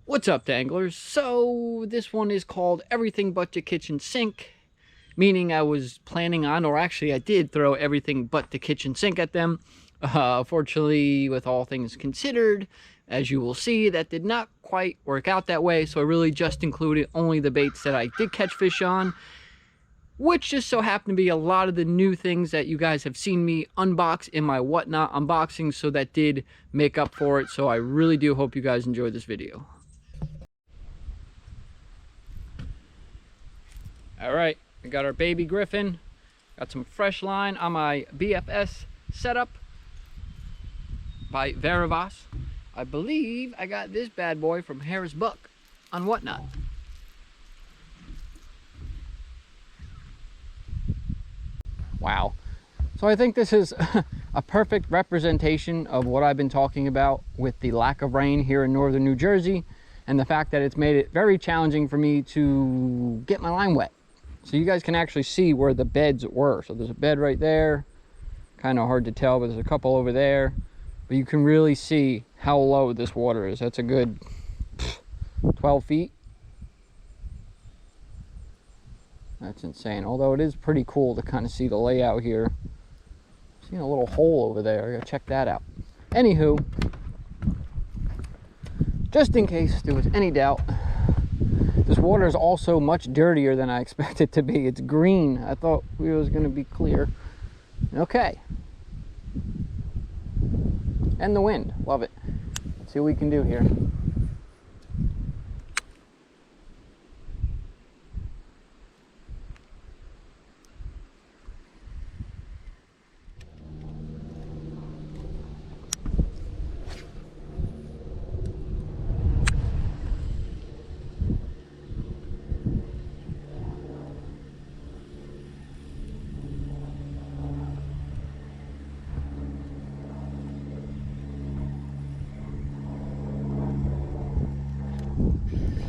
What's up, danglers? So this one is called Everything But Your Kitchen Sink, meaning I was planning on, or actually I did throw everything but the kitchen sink at them. Fortunately, with all things considered, as you will see, that did not quite work out that way, so I really just included only the baits that I did catch fish on, which just so happened to be a lot of the new things that you guys have seen me unbox in my Whatnot unboxing, so that did make up for it. So I really do hope you guys enjoy this video. All right, we got our baby griffin, got some fresh line on my BFS setup by Verivas. I believe I got this bad boy from Harris Buck on Whatnot. Wow. So I think this is a perfect representation of what I've been talking about with the lack of rain here in northern New Jersey, and the fact that it's made it very challenging for me to get my line wet. So you guys can actually see where the beds were. So there's a bed right there, kind of hard to tell, but there's a couple over there. But you can really see how low this water is. That's a good 12 feet. That's insane. Although it is pretty cool to kind of see the layout here. Seeing a little hole over there. I gotta check that out. Anywho, just in case there was any doubt, this water is also much dirtier than I expected it to be. It's green. I thought it was going to be clear. Okay. And the wind. Love it. Let's see what we can do here.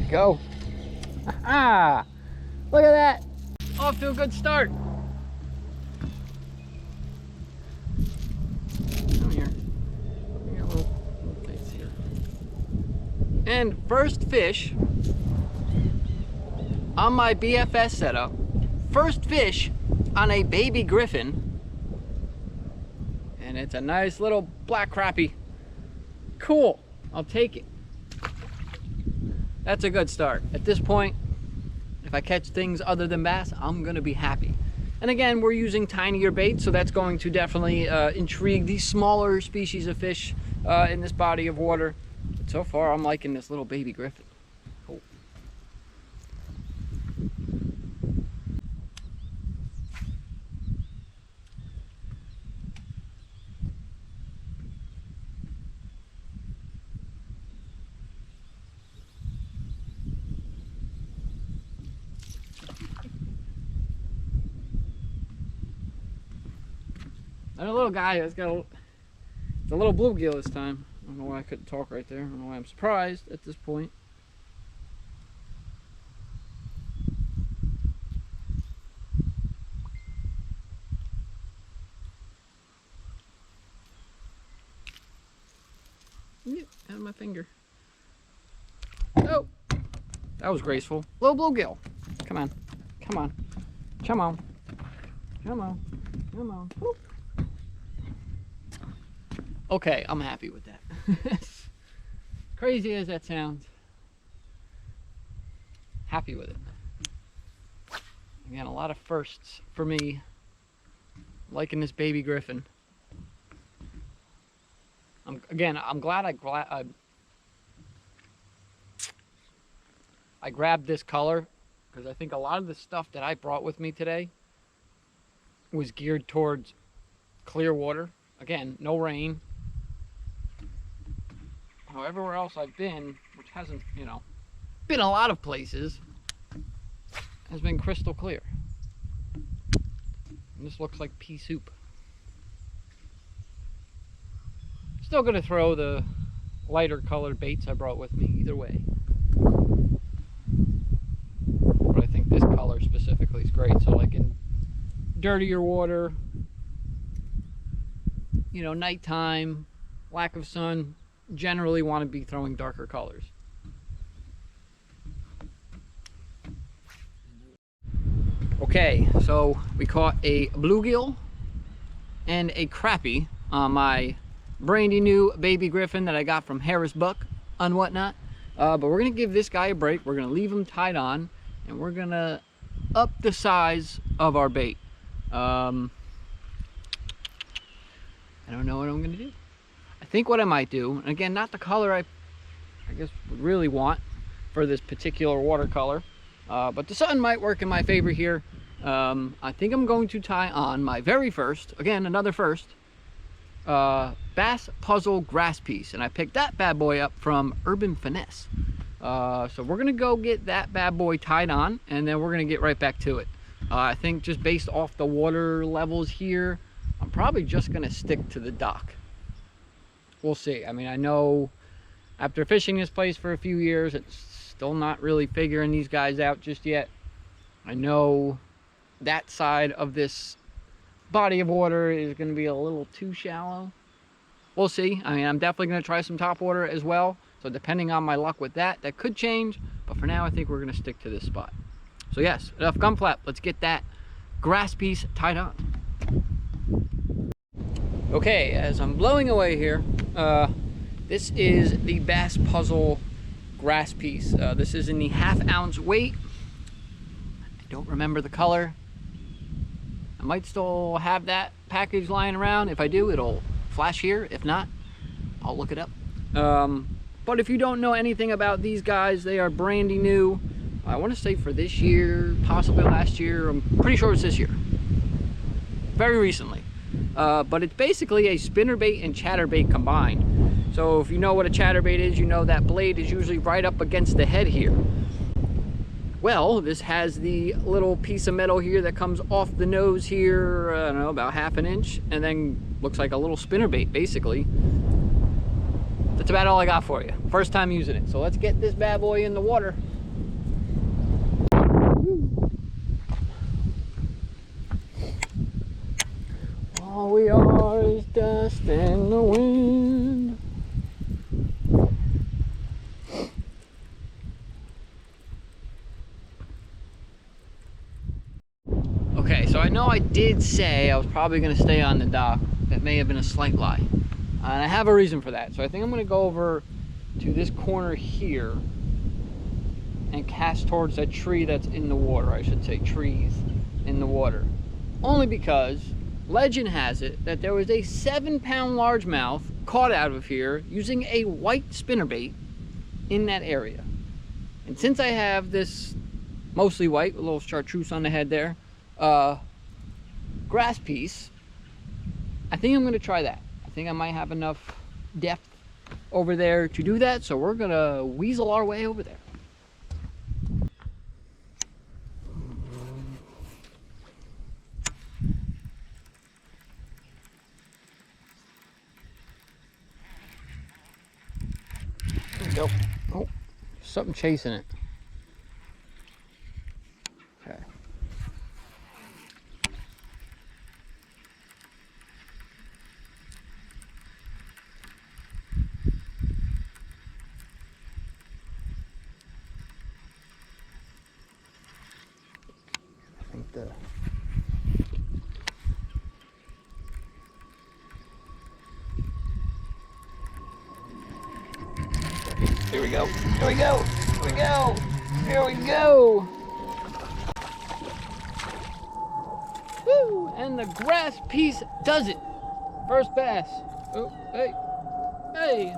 Go. Ah, look at that. Off to a good start. Come here. We got a little place here. And first fish on my BFS setup. First fish on a baby griffin. And it's a nice little black crappie. Cool. I'll take it. That's a good start. At this point, if I catch things other than bass, I'm gonna be happy. And again, we're using tinier bait, so that's going to definitely intrigue these smaller species of fish in this body of water. But so far, I'm liking this little baby griffin. Cool. And a little guy that's got it's a little bluegill this time. I don't know why I couldn't talk right there. I don't know why I'm surprised at this point. Yep, out of my finger. Oh, that was graceful. Little bluegill. Come on, come on, come on, come on, come on. Whoop. Okay, I'm happy with that. Crazy as that sounds, happy with it. Again, a lot of firsts for me. Liking this baby griffin. I'm glad I grabbed this color, because I think a lot of the stuff that I brought with me today was geared towards clear water. Again, no rain. Everywhere else I've been, which hasn't, you know, been a lot of places, has been crystal clear. And this looks like pea soup. Still gonna throw the lighter colored baits I brought with me either way. But I think this color specifically is great. So like in dirtier water, you know, nighttime, lack of sun, generally want to be throwing darker colors. Okay, so we caught a bluegill and a crappie on my brandy new baby griffin that I got from Harris Buck and whatnot. But we're gonna give this guy a break. We're gonna leave him tied on, and we're gonna up the size of our bait. I don't know what I'm gonna do. I think what I might do, and again, not the color I guess would really want for this particular watercolor, but the sun might work in my favor here. I think I'm going to tie on my very first, again, another first, bass puzzle grass piece, and I picked that bad boy up from Urban Finesse. So we're gonna go get that bad boy tied on, and then we're gonna get right back to it. I think just based off the water levels here, I'm probably just gonna stick to the dock. We'll see. I mean, I know after fishing this place for a few years, it's still not really figuring these guys out just yet. I know that side of this body of water is going to be a little too shallow. We'll see. I mean, I'm definitely going to try some top water as well. So depending on my luck with that, that could change. But for now, I think we're going to stick to this spot. So yes, enough gum flap. Let's get that grass piece tied on. Okay, as I'm blowing away here, this is the bass puzzle grass piece. This is in the 1/2 ounce weight. I don't remember the color. I might still have that package lying around. If I do, it'll flash here. If not, I'll look it up. But if you don't know anything about these guys, they are brandy new. I want to say for this year, possibly last year. I'm pretty sure it's this year. Very recently. But it's basically a spinnerbait and chatterbait combined. So if you know what a chatterbait is, you know that blade is usually right up against the head here. Well, this has the little piece of metal here that comes off the nose here, I don't know, about 1/2 inch, and then looks like a little spinnerbait, basically. That's about all I got for you. First time using it. So let's get this bad boy in the water. All we are is dust in the wind. Okay, so I know I did say I was probably going to stay on the dock. That may have been a slight lie. And I have a reason for that. So I think I'm going to go over to this corner here and cast towards that tree that's in the water. I should say trees in the water. Only because legend has it that there was a 7-pound largemouth caught out of here using a white spinnerbait in that area. And since I have this mostly white, with a little chartreuse on the head there, grass piece, I think I'm going to try that. I think I might have enough depth over there to do that, so we're going to weasel our way over there. There we go. Oh, something chasing it. Okay. Here we go. Here we go. Here we go. Here we go. Woo! And the grass piece does it. First bass. Oh, hey. Hey.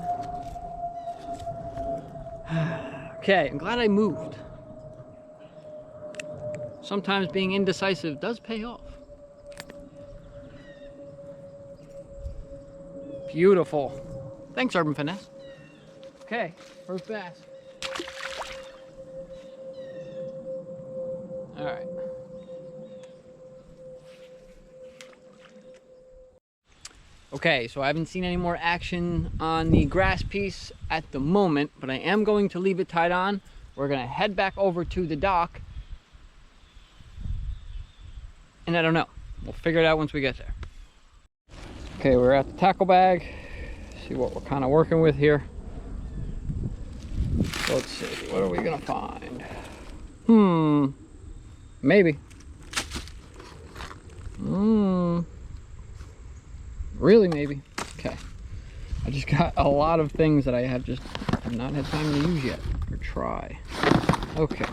Okay, I'm glad I moved. Sometimes being indecisive does pay off. Beautiful. Thanks, Urban Finesse. Okay, first bass. All right. Okay, so I haven't seen any more action on the grass piece at the moment, but I am going to leave it tied on. We're gonna head back over to the dock. And I don't know. We'll figure it out once we get there. Okay, we're at the tackle bag. See what we're kind of working with here. Let's see, what are we gonna find? Maybe. Really, maybe. Okay. I just got a lot of things that I have not had time to use yet or try. Okay.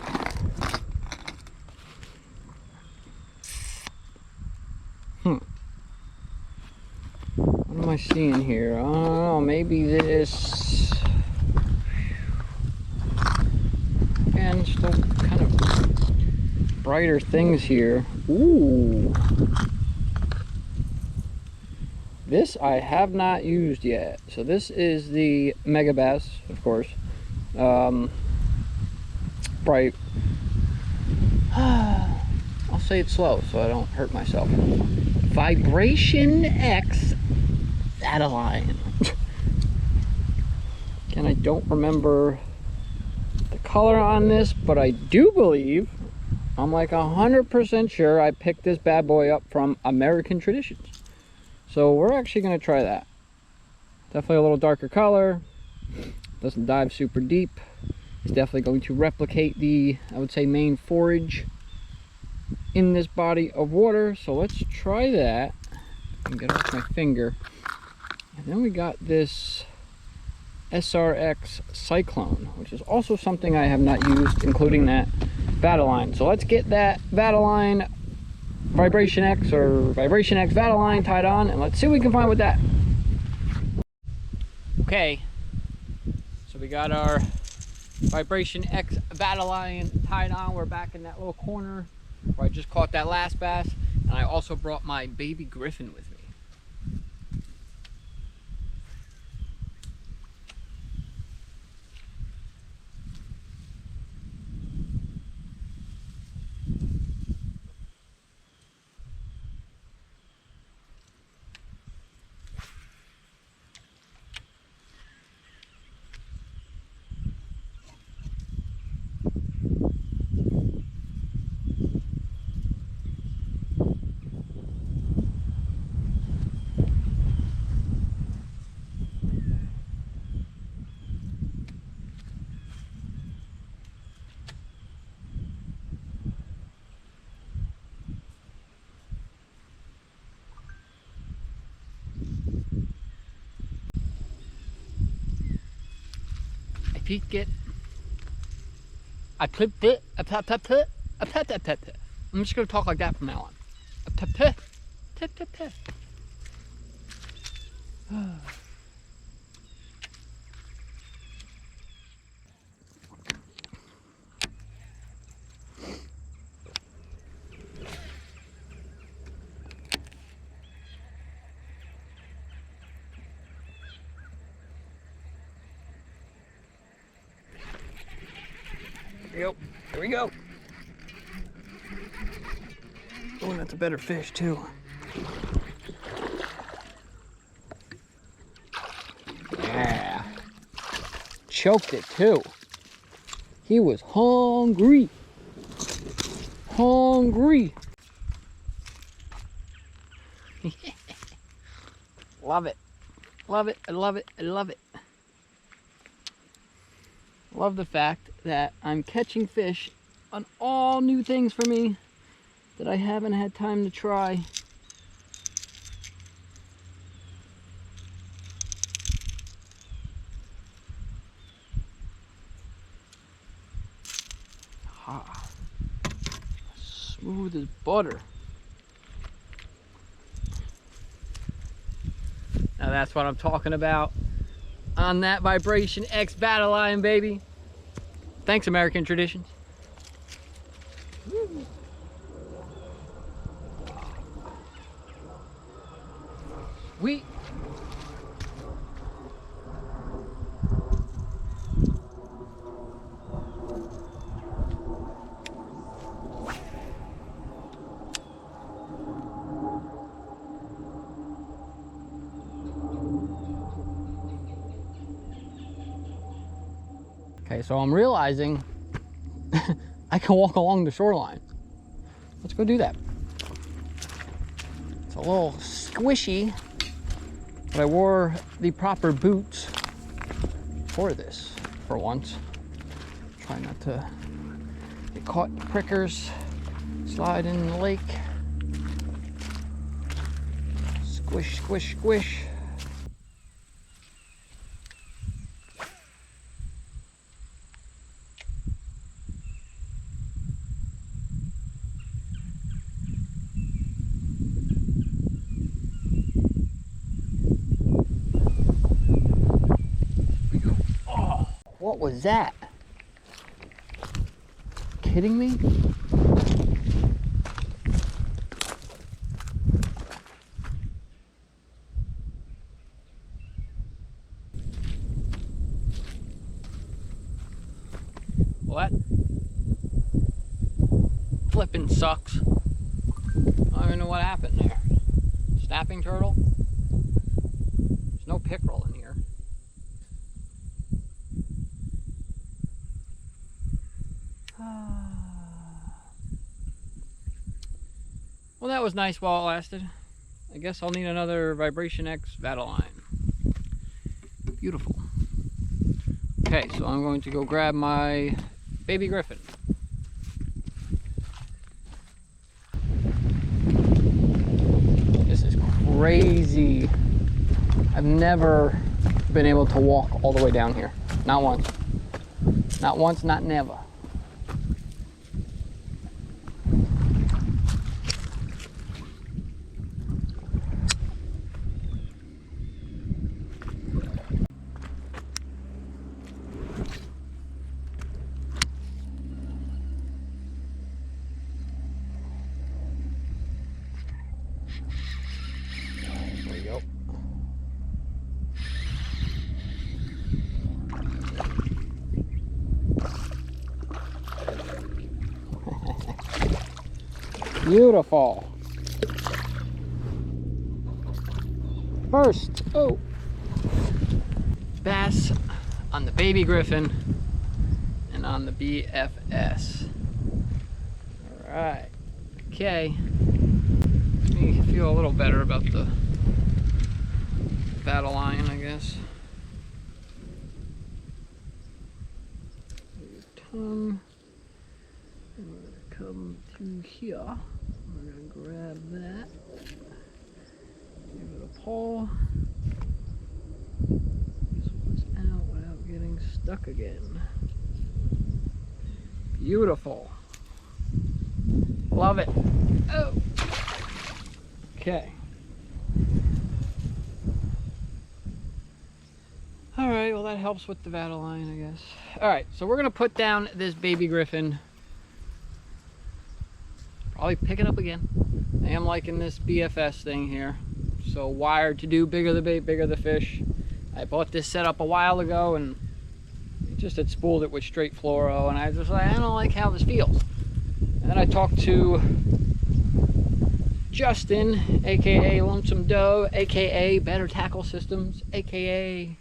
What am I seeing here? I don't know, maybe this. And still kind of brighter things here. Ooh. This I have not used yet. So this is the Mega Bass, of course. Bright. I'll say it slow so I don't hurt myself. Vibration X Adaline. Again, I don't remember the color on this, but I do believe, I'm like 100% sure I picked this bad boy up from American Traditions. So we're actually going to try that. Definitely a little darker color. Doesn't dive super deep. It's definitely going to replicate the, I would say, main forage in this body of water. So let's try that. And get off my finger. And then we got this SRX Cyclone, which is also something I have not used, including that Vataline. So let's get that Vataline Vibration X or Vibration X Vataline tied on, and let's see what we can find with that. Okay, so we got our Vibration X Vataline tied on. We're back in that little corner where I just caught that last bass, and I also brought my baby griffin with me. I'm just going to talk like that from now on. Here we go. Oh, that's a better fish too. Yeah. Choked it too. He was hungry. Hungry. Love it. Love it. I love it. I love it. Love the fact that I'm catching fish on all new things for me that I haven't had time to try. Ah, smooth as butter. Now that's what I'm talking about on that Vibration X Vataline, baby. Thanks, American Traditions. Woo. We Okay, so I'm realizing I can walk along the shoreline. Let's go do that. It's a little squishy, but I wore the proper boots for this for once. Try not to get caught in prickers, slide in the lake. Squish, squish, squish. Oh, what was that? Kidding me? What? Flipping sucks. I don't even know what happened there. Snapping turtle? There's no pickerel in here. Well, that was nice while it lasted. I guess I'll need another Vibration X Vataline. Beautiful. Okay, so I'm going to go grab my baby griffin. This is crazy. I've never been able to walk all the way down here. Not once. Not once, not never. Beautiful. First, bass on the baby griffin and on the BFS. All right. Okay. Me feel a little better about the Vataline, I guess. Tongue. And we're gonna come to here. We're gonna grab that. Give it a pull. This one's out without getting stuck again. Beautiful. Love it. Oh. Okay. All right, well that helps with the Vataline, I guess. All right, so we're gonna put down this baby griffin. Probably pick it up again. I am liking this BFS thing here. So wired to do, bigger the bait, bigger the fish. I bought this setup a while ago and just had spooled it with straight fluoro, and I was like, I don't like how this feels. And then I talked to Justin, aka Lonesome Doe, aka Better Tackle Systems, aka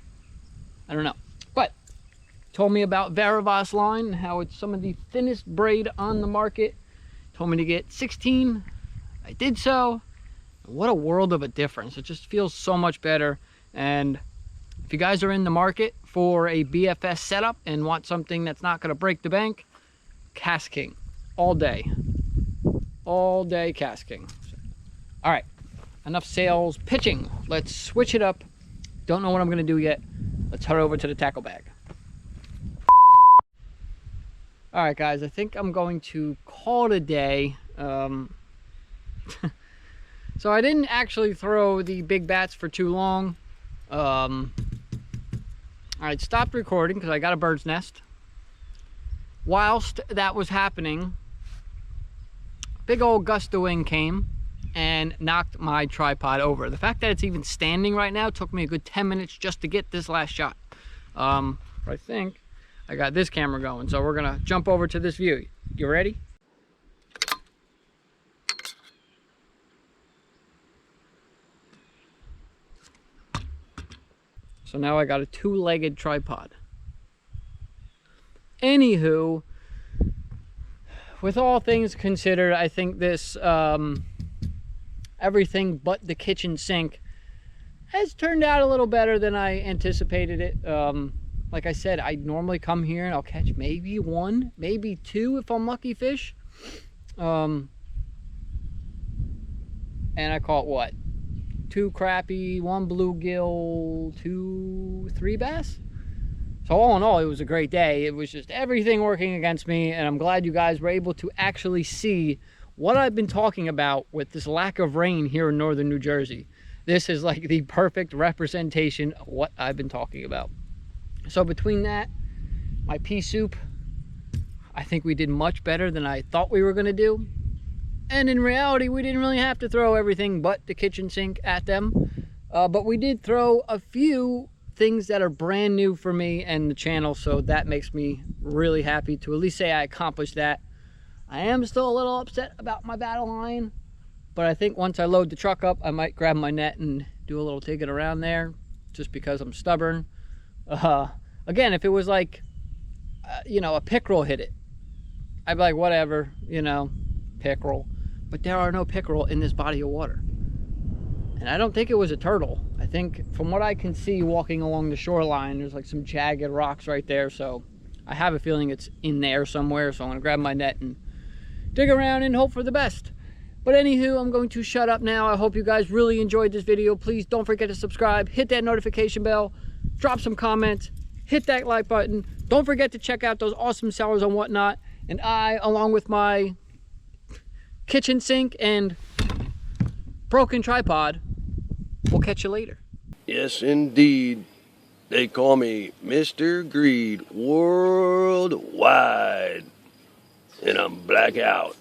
I don't know, but told me about Varavas line, how it's some of the thinnest braid on the market. Told me to get 16. I did so. What a world of a difference. It just feels so much better. And if you guys are in the market for a BFS setup and want something that's not going to break the bank, Cast King all day. All day Cast King. All right, enough sales pitching. Let's switch it up. Don't know what I'm going to do yet. Let's head over to the tackle bag. All right, guys, I think I'm going to call it a day. So I didn't actually throw the big bats for too long. I stopped recording because I got a bird's nest. Whilst that was happening, big old gust of wind came and knocked my tripod over. The fact that it's even standing right now took me a good 10 minutes just to get this last shot. But I think I got this camera going, so we're gonna jump over to this view. You ready? So now I got a two-legged tripod. Anywho, with all things considered, I think this everything but the kitchen sink has turned out a little better than I anticipated it. Like I said, I normally come here and I'll catch maybe one, maybe two if I'm lucky fish. And I caught what? 2 crappie, 1 bluegill, 3 bass. So all in all, it was a great day. It was just everything working against me, and I'm glad you guys were able to actually see what I've been talking about with this lack of rain here in northern New Jersey. This is like the perfect representation of what I've been talking about. So between that, my pea soup, I think we did much better than I thought we were going to do. And in reality, we didn't really have to throw everything but the kitchen sink at them. But we did throw a few things that are brand new for me and the channel, so that makes me really happy to at least say I accomplished that. I am still a little upset about my battle line, but I think once I load the truck up, I might grab my net and do a little digging around there, just because I'm stubborn. Again, if it was like, you know, a pickerel hit it, I'd be like, whatever, you know, pickerel. But there are no pickerel in this body of water. And I don't think it was a turtle. I think from what I can see walking along the shoreline, there's like some jagged rocks right there. So I have a feeling it's in there somewhere. So I'm gonna grab my net and dig around and hope for the best. But anywho, I'm going to shut up now. I hope you guys really enjoyed this video. Please don't forget to subscribe, hit that notification bell, drop some comments, hit that like button. Don't forget to check out those awesome sellers and whatnot. And I, along with my kitchen sink and broken tripod, we'll catch you later. Yes, indeed. They call me Mr. Greed worldwide. And I'm black out.